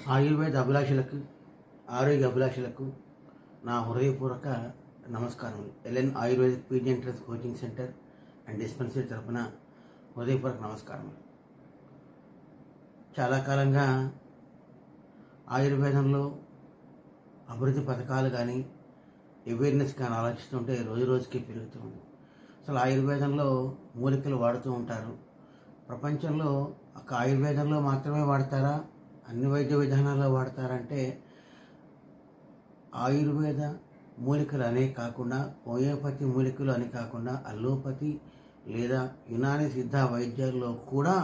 ఆయుర్వేద అభిలాషులకు ఆరోగ్య అభిలాషులకు నా హృదయపూర్వక నమస్కారములు. LN ayurvedic PG entrance coaching centre and dispensary తరఫున హృదయపూర్వక నమస్కారములు. చాలా కాలంగా ఆయుర్వేదంలో అభివృద్ధి పథకాలు కానీ అవేర్నెస్ కానీ ఆలోచిస్తుంటే రోజు రోజుకి పెరుగుతుంది. అసలు ఆయుర్వేదంలో మూలికలు వాడుతూ ఉంటారు. ప్రపంచంలో ఒక ఆయుర్వేదంలో మాత్రమే వాడతారా, అన్ని వైద్య విధానాల్లో వాడతారంటే ఆయుర్వేద మూలికలు అనే కాకుండా హోమియోపతి మూలికలు అని కాకుండా అల్లోపతి లేదా యునాని సిద్ధ వైద్యాల్లో కూడా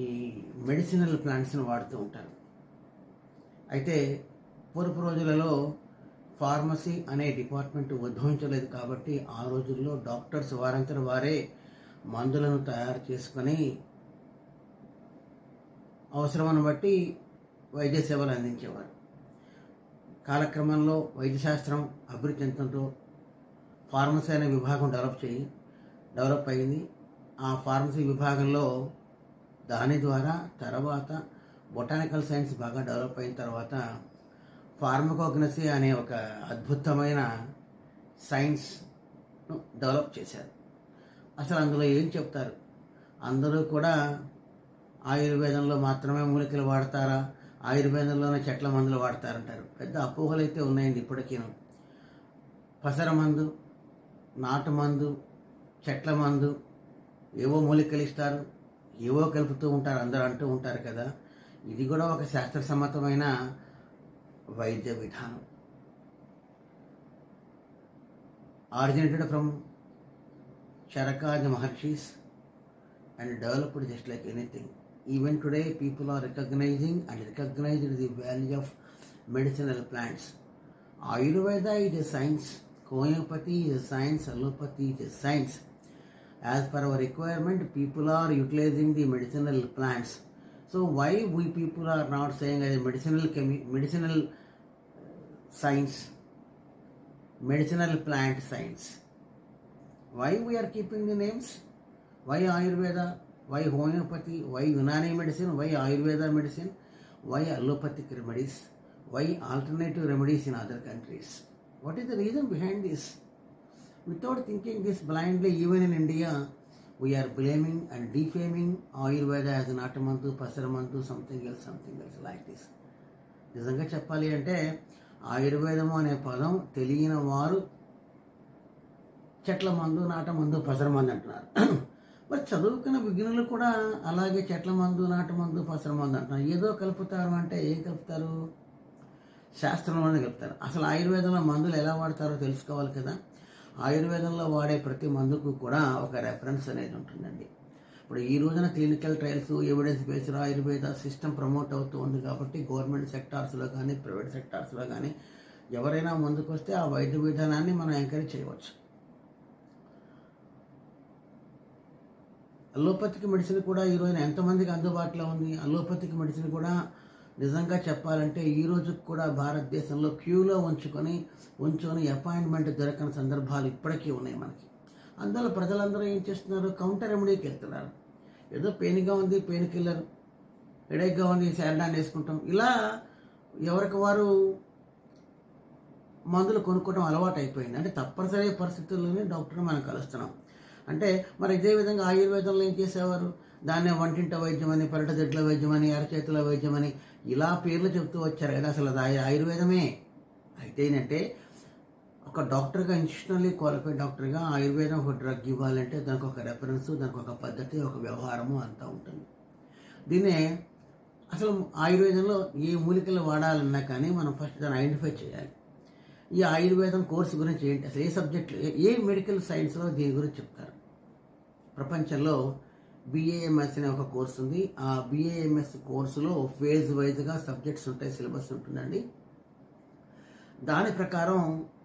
ఈ మెడిసినల్ ప్లాంట్స్ని వాడుతూ ఉంటారు. అయితే పూర్వపు రోజులలో ఫార్మసీ అనే డిపార్ట్మెంట్ ఉద్భవించలేదు కాబట్టి ఆ రోజుల్లో డాక్టర్స్ వారంతట వారే మందులను తయారు చేసుకొని అవసరమని బట్టి వైద్య సేవలు అందించేవారు. కాలక్రమంలో వైద్యశాస్త్రం అభివృద్ధి చెందడంతో ఫార్మసీ అనే విభాగం డెవలప్ అయింది. ఆ ఫార్మసీ విభాగంలో దాని ద్వారా తర్వాత బొటానికల్ సైన్స్ బాగా డెవలప్ అయిన తర్వాత ఫార్మకోగ్నసీ అనే ఒక అద్భుతమైన సైన్స్ను డెవలప్ చేశారు. అసలు అందులో ఏం చెప్తారు? అందరూ కూడా ఆయుర్వేదంలో మాత్రమే మూలికలు వాడతారా, ఆయుర్వేదంలోనే చెట్ల మందులు వాడతారంటారు. పెద్ద అపోహలు అయితే ఉన్నాయండి ఇప్పటికీను. పసర మందు, నాటు మందు, చెట్ల మందు, ఏవో మూలికలు ఇస్తారు, ఏవో కలుపుతూ ఉంటారు, అందరూ అంటూ ఉంటారు కదా. ఇది కూడా ఒక శాస్త్రసమ్మతమైన వైద్య విధానం. Originated from Charaka the Maharshis and developed just like anything. Even today people are recognizing the value of medicinal plants. Ayurveda is a science, homeopathy is a science, allopathy is a science. As per our requirement, people are utilizing the medicinal plants. So why we people are not saying as medicinal science, medicinal plant science? Why we are keeping the names? Why Ayurveda? Why homeopathy? Why Unani medicine? Why Ayurveda medicine? Why allopathic remedies? Why alternative remedies in other countries? What is the reason behind this? Without thinking this blindly, even in India, we are blaming and defaming Ayurveda as Natamantu, Pasaramantu, something else like this. నిజంగా చెప్పాలి అంటే ఆయుర్వేదము అనే పదం తెలియని వారు చెట్ల మందు, నాట మందు, పసర మందు అంటున్నారు. మరి చదువుకున్న విజ్ఞులు కూడా అలాగే చెట్ల మందు, నాటు మందు, పసర మందు అంటున్నారు. ఏదో కలుపుతారు అంటే ఏం కలుపుతారు? శాస్త్రంలోనే కలుపుతారు. అసలు ఆయుర్వేదంలో మందులు ఎలా వాడతారో తెలుసుకోవాలి కదా. ఆయుర్వేదంలో వాడే ప్రతి మందుకు కూడా ఒక రెఫరెన్స్ అనేది ఉంటుందండి. ఇప్పుడు ఈ రోజున clinical trials, evidence based Ayurveda system promote అవుతూ ఉంది కాబట్టి గవర్నమెంట్ సెక్టార్స్లో కానీ ప్రైవేట్ సెక్టార్స్లో కానీ ఎవరైనా ముందుకు వస్తే ఆ వైద్య విధానాన్ని మనం ఎంకరేజ్ చేయవచ్చు. అల్లోపతిక్ మెడిసిన్ కూడా ఈ రోజున ఎంతమందికి అందుబాటులో ఉంది? అల్లోపతిక్ మెడిసిన్ కూడా నిజంగా చెప్పాలంటే ఈ రోజుకి కూడా భారతదేశంలో క్యూలో ఉంచుకొని అపాయింట్మెంట్ దొరకని సందర్భాలు ఇప్పటికీ ఉన్నాయి మనకి. అందులో ప్రజలందరూ ఏం చేస్తున్నారు? కౌంటర్ రెమెడీకి వెళ్తున్నారు. ఏదో పెయిన్గా ఉంది, పెయిన్ కిల్లర్, హెడేక్గా ఉంది, శారడాన్ వేసుకుంటాం. ఇలా ఎవరికి వారు మందులు కొనుక్కోవడం అలవాటు అయిపోయింది. అంటే తప్పనిసరి పరిస్థితుల్లోనే డాక్టర్ని మనం కలుస్తున్నాం. అంటే మరి ఇదే విధంగా ఆయుర్వేదంలో ఏం చేసేవారు? దాన్నే వంటింట వైద్యం అని, పరటదిడ్ల వైద్యం అని, అరచేతుల వైద్యం అని ఇలా పేర్లు చెప్తూ వచ్చారు కదా. అసలు అది ఆయుర్వేదమే. అయితే ఏంటంటే ఒక డాక్టర్గా, ఇన్స్టిట్యూషనల్లీ క్వాలిఫైడ్ డాక్టర్గా ఆయుర్వేదం ఒక డ్రగ్ ఇవ్వాలంటే దానికి ఒక రెఫరెన్స్, దానికి ఒక పద్ధతి, ఒక వ్యవహారము అంతా ఉంటుంది. దీన్నే అసలు ఆయుర్వేదంలో ఏ మూలికలు వాడాలన్నా కానీ మనం ఫస్ట్ దాన్ని ఐడెంటిఫై చేయాలి. ఈ ఆయుర్వేదం కోర్సు గురించి ఏంటి, అసలు ఏ సబ్జెక్టులు, ఏ మెడికల్ సైన్స్లో దీని గురించి చెప్తారు? ప్రపంచంలో BAMS అనే ఒక కోర్సు ఉంది. ఆ BAMS కోర్సులో ఫేజ్ వైజ్గా సబ్జెక్ట్స్ ఉంటాయి, సిలబస్ ఉంటుందండి. దాని ప్రకారం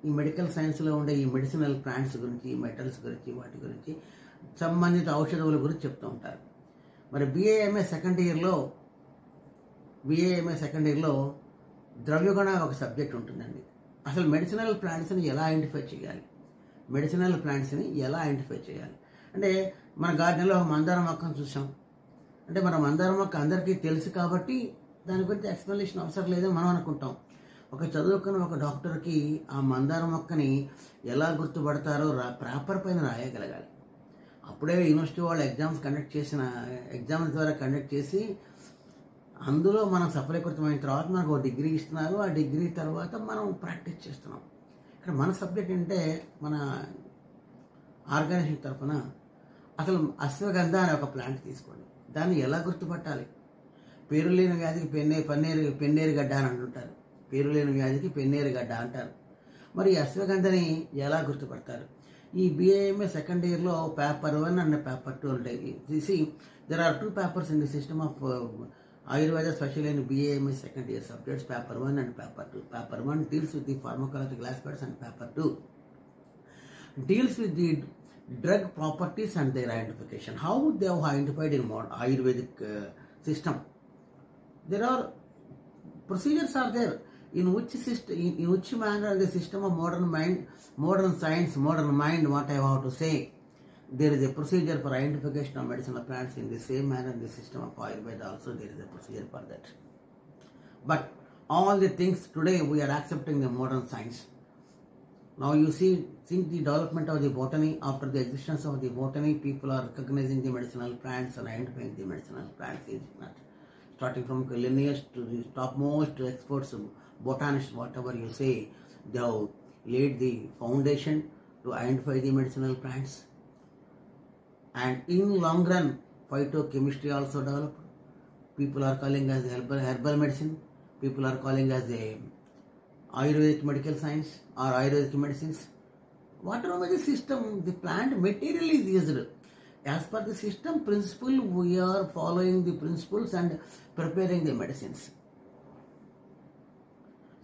ఈ మెడికల్ సైన్స్లో ఉండే ఈ మెడిసినల్ ప్లాంట్స్ గురించి, మెటల్స్ గురించి, వాటి గురించి, సంబంధిత ఔషధముల గురించి చెప్తూ ఉంటారు. మరి BAMS సెకండ్ ఇయర్లో ద్రవ్యగుణ ఒక సబ్జెక్ట్ ఉంటుందండి. అసలు మెడిసినల్ ప్లాంట్స్ని ఎలా ఐడెంటిఫై చేయాలి? అంటే మన గార్డెన్లో మందార మొక్కను చూసాం. అంటే మన మందార మొక్క అందరికీ తెలుసు కాబట్టి దాని గురించి ఎక్స్ప్లెనేషన్ అవసరం లేదని మనం అనుకుంటాం. ఒక చదువుకున్న ఒక డాక్టర్కి ఆ మందారం మొక్కని ఎలా గుర్తుపడతారో పేపర్ పైన రాయగలగాలి. అప్పుడే యూనివర్సిటీ వాళ్ళు ఎగ్జామ్స్ ద్వారా కండక్ట్ చేసి అందులో మనం సఫలీకృతమైన తర్వాత మనకు ఒక డిగ్రీ ఇస్తున్నారు. ఆ డిగ్రీ తర్వాత మనం ప్రాక్టీస్ చేస్తున్నాం. ఇక్కడ మన సబ్జెక్ట్ అంటే మన ఆర్గనైజేషన్ తరఫున అసలు అశ్వగంధ అనే ఒక ప్లాంట్ తీసుకోండి. దాన్ని ఎలా గుర్తుపట్టాలి? పేరు లేని వ్యాధికి పెన్నేరు గడ్డ అని అంటుంటారు. పేరు లేని వ్యాధికి పెన్నేరు గడ్డ అంటారు. మరి అశ్వగంధని ఎలా గుర్తుపడతారు? ఈ BAMS సెకండ్ ఇయర్లో పేపర్ 1 అండ్ పేపర్ 2 ఉంటాయి. There are 2 papers in the system of Ayurveda, especially in BAMS second year subjects, paper 1 and paper 2. Paper 1 deals with the pharmacological aspects and paper 2 deals with the drug properties and their identification. How they have identified in modern Ayurvedic system. There are procedures are there in which manner the system of modern science, modern mind, what I have to say. There is a procedure for identification of medicinal plants in the same manner in the system of Ayurveda also there is a procedure for that. But all the things today we are accepting the modern science. Now you think the development of the botany, after the existence of the botany, people are recognizing the medicinal plants and identifying the medicinal plants. Is not starting from Linnaeus to the topmost experts, botanists, whatever you say, they have laid the foundation to identify the medicinal plants. And in long run, phytochemistry also developed. People are calling as herbal medicine. People are calling as a Ayurvedic medical science or Ayurvedic medicines. Whatever the system, the plant material is used. As per the system principle, we are following the principles and preparing the medicines.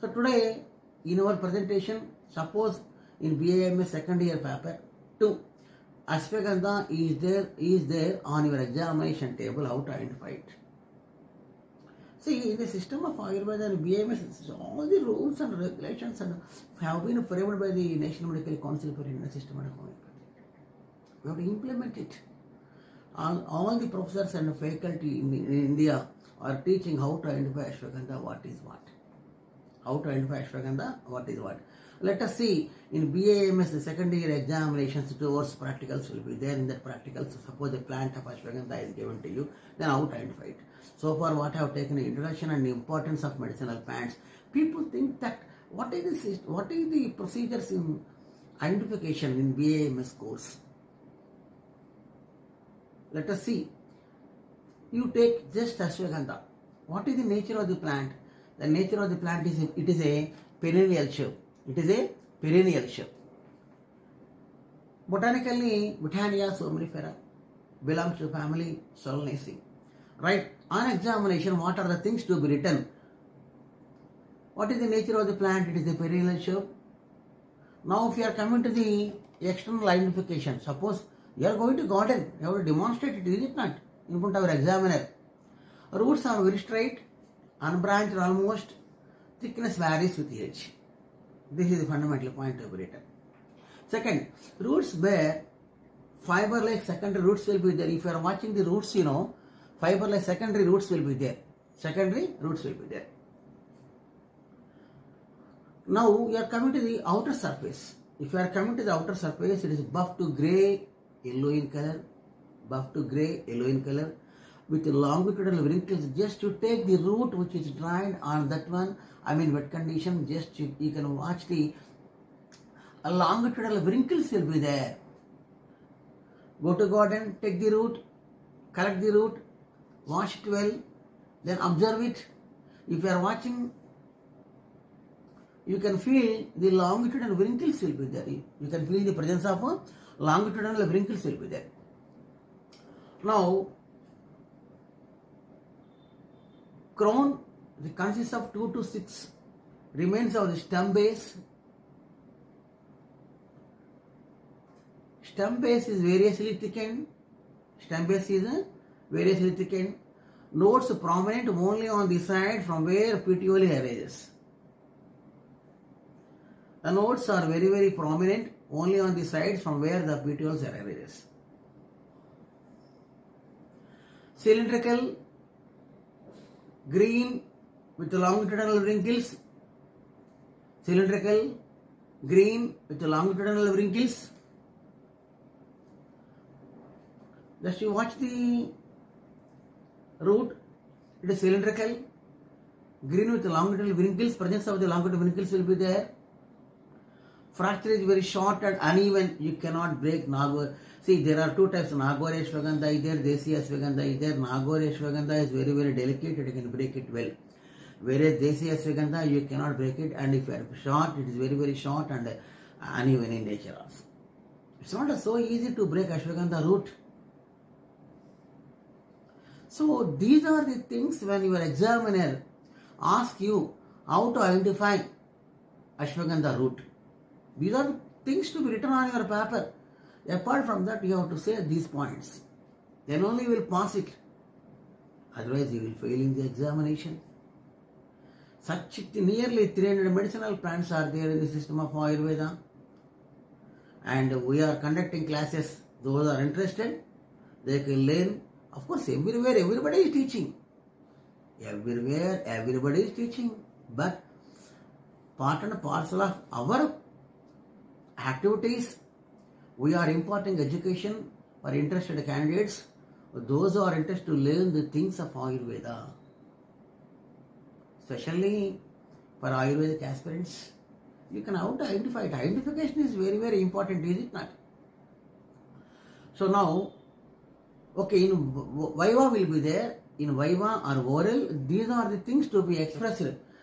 So today, in our presentation, suppose in BAMS second year paper 2, Ashwagandha is there on your examination table, how to identify it. See, in the system of Ayurveda and BAMS, all the rules and regulations have been framed by the National Medical Council for Indian Systematic Homeopathy. We have to implement it. All the professors and faculty in India are teaching how to identify Ashwagandha, what is what. How to identify Ashwagandha, what is what. Let us see, in BAMS, the second year examinations towards practicals will be there. In that practicals, suppose a plant of Ashwagandha is given to you, then how to identify it. So far, what I have taken the introduction and the importance of medicinal plants. People think that what is the procedures in identification in BAMS course. Let us see. You take just Ashwagandha. What is the nature of the plant? The nature of the plant is it is a perennial shrub. It is a perennial shrub. Botanically, Botania somnifera belongs to family Solanaceae. Right? On examination, what are the things to be written? What is the nature of the plant? It is a perennial shrub. Now, if you are coming to the external identification, suppose you are going to garden, you have to demonstrate it, is it not? In front of our examiner. Roots are very straight, unbranched almost, thickness varies with age. This is the fundamental point to be written. Second, roots bear fiber-like secondary roots will be there. If you are watching the roots, fiber-like secondary roots will be there. Secondary roots will be there. Now, you are coming to the outer surface. If you are coming to the outer surface, it is buff to grey, yellow in color, buff to grey, yellow in color, with longitudinal wrinkles. Just to take the root which is dried on that one, wet condition, just you can watch the longitudinal wrinkles will be there. Go to garden, take the root, collect the root, wash it well, then observe it. If you are watching, you can feel the longitudinal wrinkles will be there. You can feel the presence of longitudinal wrinkles will be there. Now, crown consists of 2 to 6 remains of the stem base. Stem base is variously thickened. Nodes prominent only on the side from where petiole arises. The nodes are very, very prominent only on the sides from where the petioles arises. Cylindrical, green, with longitudinal wrinkles, cylindrical, green with longitudinal wrinkles. Just you watch the root, it is cylindrical, green with longitudinal wrinkles, presence of the longitudinal wrinkles will be there. Fracture is very short and uneven, you cannot break Nagore. See, there are two types, Nagore Ashwagandha is there, Desi Ashwagandha is there. Nagore Ashwagandha is very, very delicate, you can break it well. Whereas Desi Ashwagandha, you cannot break it, and if you are short, it is very, very short and uneven in nature also. It's not so easy to break Ashwagandha root. So these are the things when your examiner asks you how to identify Ashwagandha root. These are things to be written on your paper. Apart from that, you have to say these points. Then only you will pass it. Otherwise, you will fail in the examination. Such nearly 300 medicinal plants are there in the system of Ayurveda. And we are conducting classes. Those are interested, they can learn. Of course, everywhere, everybody is teaching. Everywhere, everybody is teaching. But part and parcel of our activities, we are imparting education for interested candidates, those who are interested to learn the things of Ayurveda. Especially for Ayurvedic aspirants, you can how to identify it. Identification is very, very important, is it not? So now, okay, in Viva will be there, in Viva or oral, these are the things to be expressed.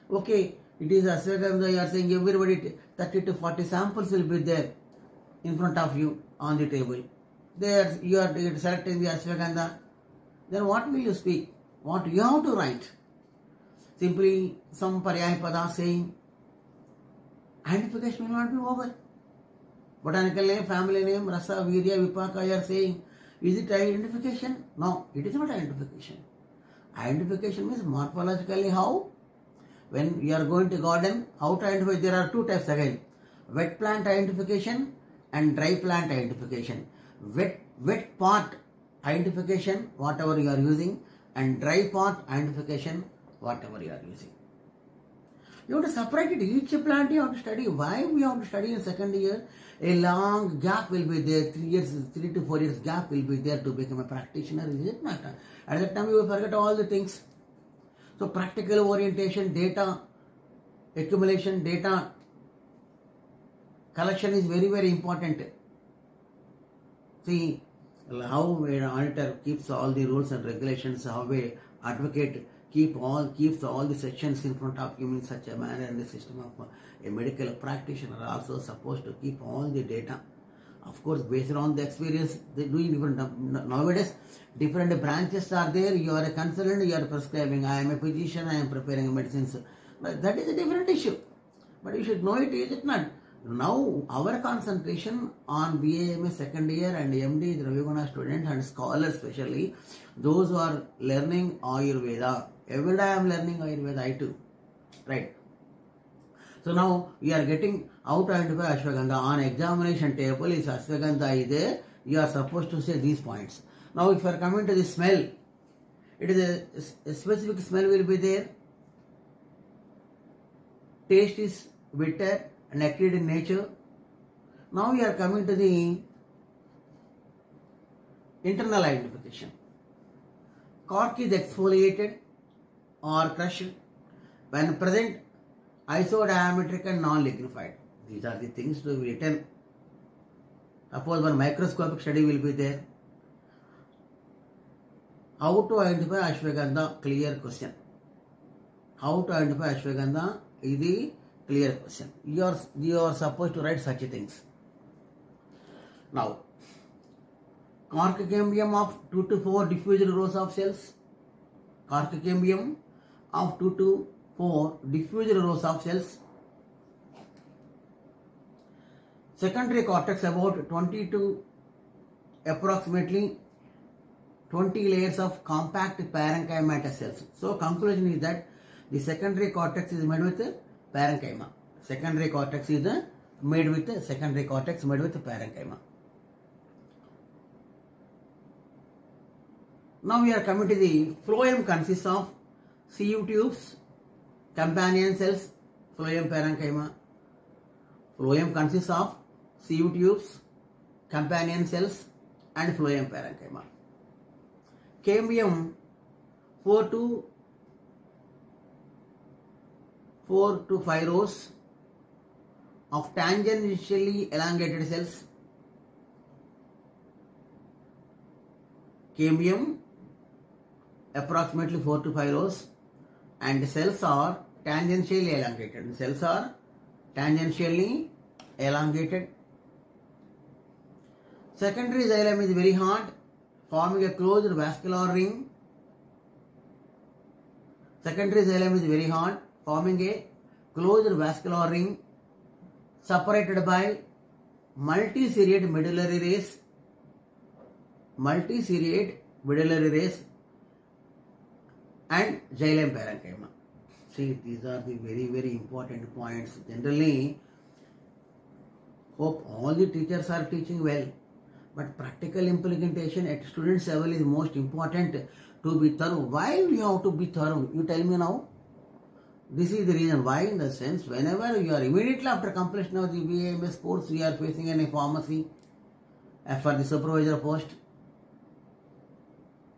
Okay, it is Ashwagandha, you are saying everybody 30 to 40 samples will be there in front of you on the table. There you are selecting the Ashwagandha. Then what will you speak? What you have to write? Simply some Paryayapada saying, identification will not be over. Botanical name, family name, Rasa, Virya, Vipaka, you are saying, is it identification? No, it is not identification. Identification means morphologically how? When you are going to garden, how to identify? There are two types again. Wet plant identification and dry plant identification. Wet part identification, whatever you are using, and dry part identification, whatever you are using. You have to separate it. Each plant you have to study. Why we have to study in second year? A long gap will be there. 3 to 4 years gap will be there to become a practitioner. Is it not? At that time you will forget all the things. So practical orientation, data accumulation, data collection is very, very important. See how an auditor keeps all the rules and regulations, how an advocate keeps all the sections in front of him in such a manner, and the system of a medical practitioner also supposed to keep all the data. Of course, based on the experience, they doing different. Nowadays, different branches are there. You are a consultant, you are prescribing. I am a physician, I am preparing medicines. But that is a different issue. But you should know it, is it not? Now, our concentration on BAMS second year and MD, the Raviguna students and scholars especially, those who are learning Ayurveda. Every day I am learning Ayurveda, I too. Right. So now we are getting how to identify Ashwagandha. On examination table is Ashwagandha is there. You are supposed to say these points. Now if you are coming to the smell, it is a specific smell will be there. Taste is bitter and acrid in nature. Now we are coming to the internal identification. Cork is exfoliated or crushed when present, isodiametric and non-lignified. These are the things to be written. Suppose one microscopic study will be there. How to identify Ashwagandha? Clear question. How to identify Ashwagandha is the clear question. You are supposed to write such things. Now, cork cambium of 2 to 4 diffused rows of cells. Cork cambium of 2 to 4 diffused rows of cells. Secondary cortex about 20 to approximately 20 layers of compact parenchymatous cells. So conclusion is that the secondary cortex is made with parenchyma. Secondary cortex is made with parenchyma. Now we are coming to the phloem consists of sieve tubes, companion cells, phloem parenchyma. Phloem consists of sieve tubes, companion cells and phloem parenchyma. Cambium 4 to 5 rows of tangentially elongated cells. Cambium approximately 4 to 5 rows, and cells are tangentially elongated. Cells are tangentially elongated. Secondary xylem is very hard, forming a closed vascular ring. Secondary xylem is very hard, forming a closed vascular ring separated by multiseriate medullary rays. Multiseriate medullary rays and xylem parenchyma. See, these are the very important points. Generally, hope all the teachers are teaching well, but practical implementation at students level is most important to be thorough. Why we have to be thorough? You tell me now. This is the reason why, in the sense, whenever you are immediately after completion of the BAMS course, we are facing in a pharmacy for the supervisor post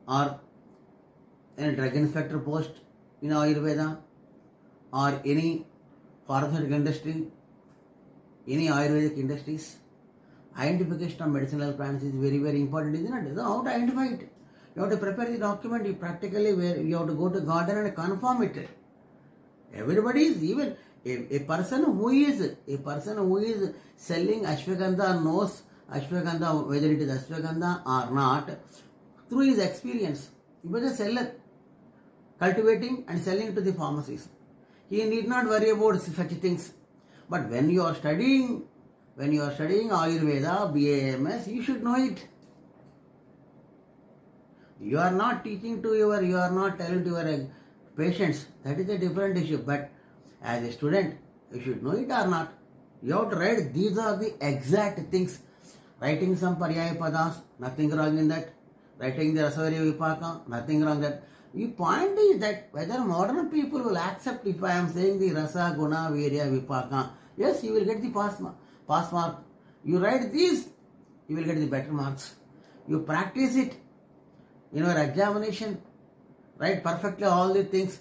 or a drug inspector post in Ayurveda or any pharmaceutical industry, any Ayurvedic industries. Identification of medicinal plants is very important, isn't it? So how to identify it? You have to prepare the document. You practically you have to go to garden and confirm it. Everybody is, even a person who is selling ashwagandha knows ashwagandha, whether it is ashwagandha or not, through his experience. He was a seller, cultivating and selling to the pharmacies. He need not worry about such things. But when you are studying Ayurveda, BAMS, you should know it. You are not teaching to you are not telling to your patients. That is a different issue. But as a student, you should know it or not. You have to write, these are the exact things. Writing some paryaya padas, nothing wrong in that. Writing the Rasavarya Vipaka, nothing wrong in that. The point is that whether modern people will accept if I am saying the Rasa, Guna, Virya, Vipaka. Yes, you will get the pass mark. You write these, you will get the better marks. You practice it in your examination, write perfectly all the things,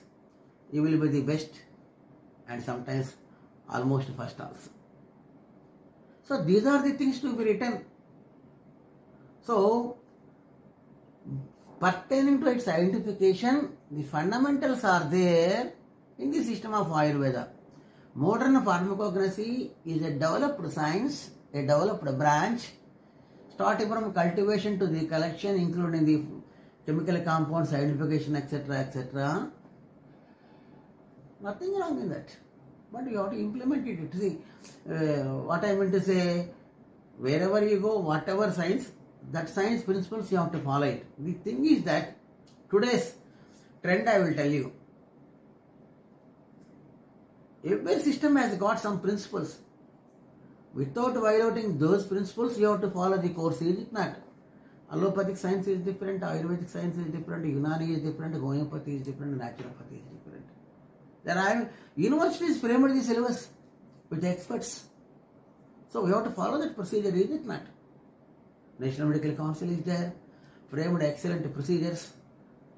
you will be the best and sometimes almost first also. So these are the things to be written. So pertaining to its identification, the fundamentals are there in the system of Ayurveda. Modern pharmacognosy is a developed science, a developed branch, starting from cultivation to the collection, including the chemical compounds, identification, etc. Nothing wrong in that. But you have to implement it. See, what I meant to say, wherever you go, whatever science, that science principles you have to follow it. The thing is that today's trend, I will tell you, every system has got some principles. Without violating those principles, you have to follow the course. Is it not? Allopathic science is different, Ayurvedic science is different, Unani is different, Homeopathy is different, Naturopathy is different. There are universities framed the syllabus with experts. So we have to follow that procedure, is it not? National Medical Council is there, framed excellent procedures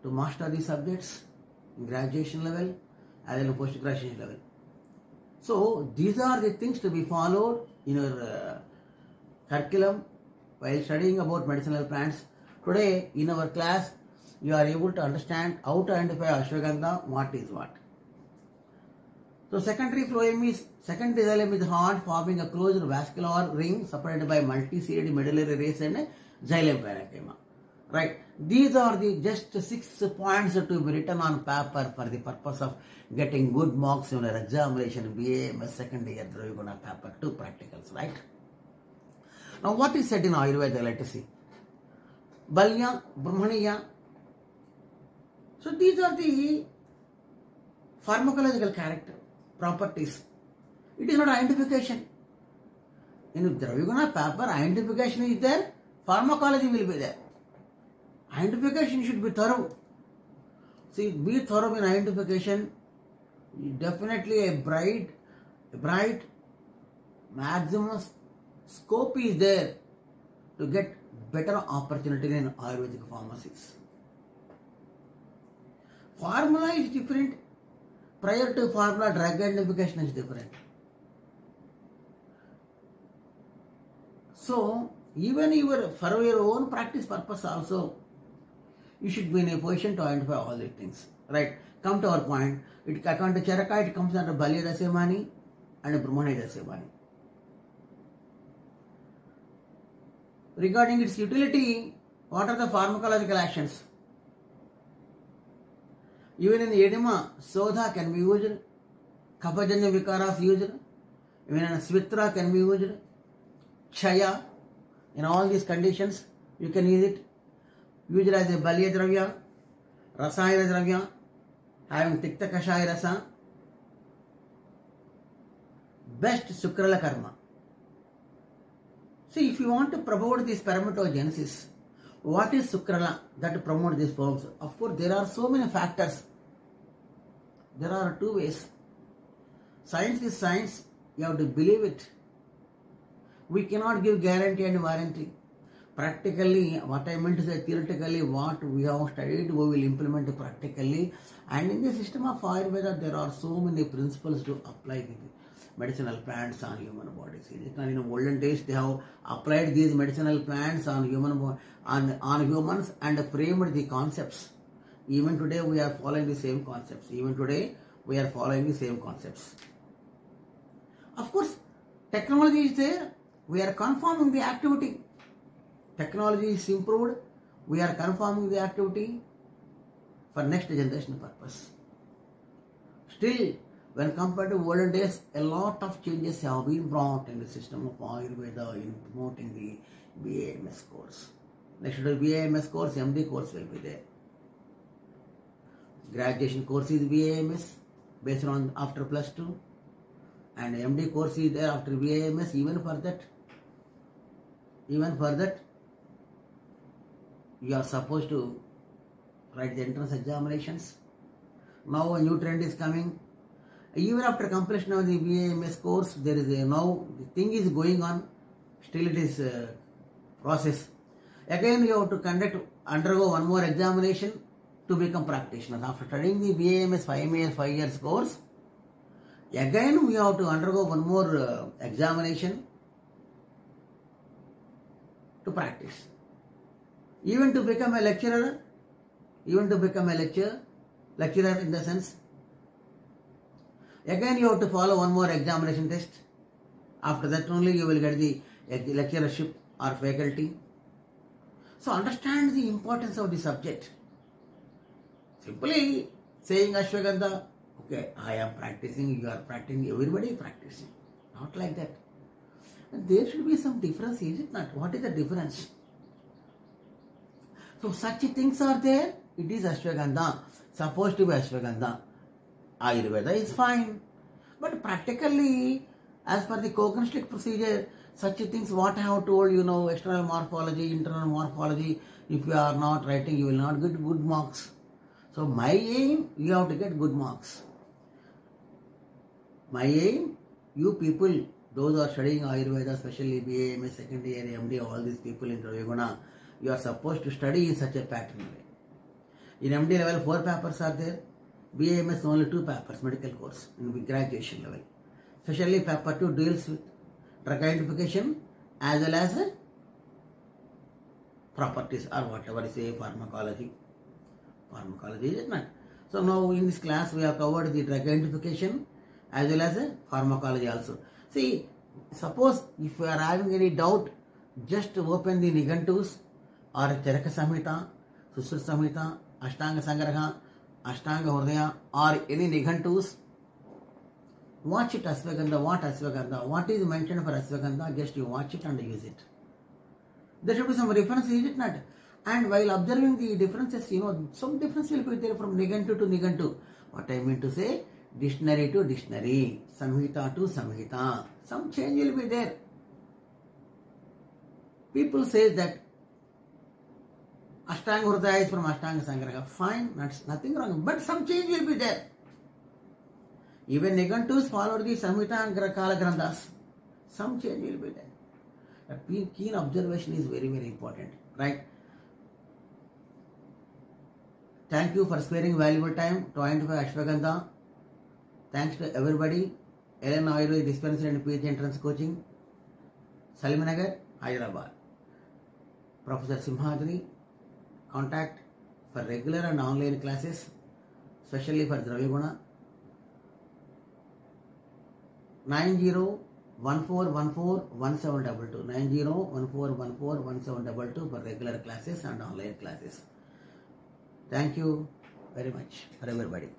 to master these subjects in graduation level as well as post-graduation level. So these are the things to be followed in your curriculum while studying about medicinal plants. Today in our class, you are able to understand how to identify ashwagandha, what is what. So secondary xylem is hard, forming a closed vascular ring separated by multiseriated medullary rays and xylem parenchyma. Right. These are the just 6 points to be written on paper for the purpose of getting good marks in your examination, BAMS second year Draviguna paper 2 practicals, right? Now what is said in Ayurveda, let us see. Balya, Brahmaniya. So these are the pharmacological character, properties. It is not identification. In Draviguna paper, identification is there, pharmacology will be there. Identification should be thorough. See, be thorough in identification. Definitely a bright maximum scope is there to get better opportunity in Ayurvedic pharmacies. Formula is different. Prior to formula, drug identification is different. So, even for your own practice purpose also, you should be in a position to identify all these things. Right? Come to our point. According to Charaka, it comes under Balya Dasyamani and Brahmani Dasyamani. Regarding its utility, what are the pharmacological actions? Even in edema, Sodha can be used, Kapajanya Vikaras used, even in Svitra can be used, Chaya, in all these conditions, you can use it. Use it as a Balya Dravya, Rasayana Dravya, having Tikta Kashaya Rasa, best Sukrala Karma. See, if you want to promote this spermatogenesis, what is Sukrala that promote these forms? Of course, there are so many factors. There are two ways. Science is science. You have to believe it. We cannot give guarantee and warranty. Practically, what I meant to say, theoretically, what we have studied, we will implement practically. And in the system of Ayurveda, there are so many principles to apply with medicinal plants on human bodies. In olden days, they have applied these medicinal plants on humans and framed the concepts. Even today, we are following the same concepts. Of course, technology is there. We are confirming the activity. Technology is improved. We are confirming the activity for next generation purpose. Still, when compared to olden days, a lot of changes have been brought in the system of Ayurveda in promoting the BAMS course. Next to the BAMS course, MD course will be there. Graduation course is BAMS based on after +2, and MD course is there after BAMS. Even for that, you are supposed to write the entrance examinations. Now a new trend is coming. Even after completion of the BAMS course, there is now the thing is going on. Still it is process. Again you have to undergo one more examination to become practitioners. After studying the BAMS 5 years course, again we have to undergo one more examination to practice. Even to become a lecturer, lecturer in the sense, again you have to follow one more examination test. After that only you will get the lecturership or faculty. So understand the importance of the subject. Simply saying Ashwagandha, okay, I am practicing, you are practicing, everybody is practicing. Not like that. And there should be some difference, is it not? What is the difference? So such things are there. It is Ashwagandha. Supposed to be Ashwagandha. Ayurveda is fine. But practically, as per the cognostic procedure, such things what I have told, external morphology, internal morphology, if you are not writing, you will not get good marks. So my aim, you have to get good marks. My aim, you people, those who are studying Ayurveda, especially BAMS, second year, MD, all these people in Raviguna, you are supposed to study in such a pattern way. In MD level, 4 papers are there. BAMS only 2 papers, medical course, in the graduation level. Especially paper 2 deals with drug identification as well as properties or whatever is a pharmacology. Pharmacology is it not? So now in this class we have covered the drug identification as well as pharmacology also. See, suppose if you are having any doubt, just open the Nigantus or Charaka Samhita, Susruta Samhita, Ashtanga Sangraha, Ashtanga Hridaya or any Nigantus. Watch it Ashwagandha, what is mentioned for Ashwagandha, just you watch it and use it. There should be some reference, is it not? And while observing the differences, some difference will be there from Nigantu to Nigantu. What I mean to say, dictionary to dictionary, Samhita to Samhita, some change will be there. People say that Ashtanga Hridaya is from Ashtanga Sangraha. Fine, nothing wrong, but some change will be there. Even Nigantus followed the Samhita and Kala Granthas. Some change will be there. But keen observation is very, very important, right? Thank you for sparing valuable time to identify Ashwagandha. Thanks to everybody. Ellen Ayurvedic Dispensary and PhD Entrance Coaching, Salimanagar, Hyderabad. Professor Simhadri, contact for regular and online classes, especially for Dravyaguna. 9014141722 9014141722 for regular classes and online classes. Thank you very much for everybody.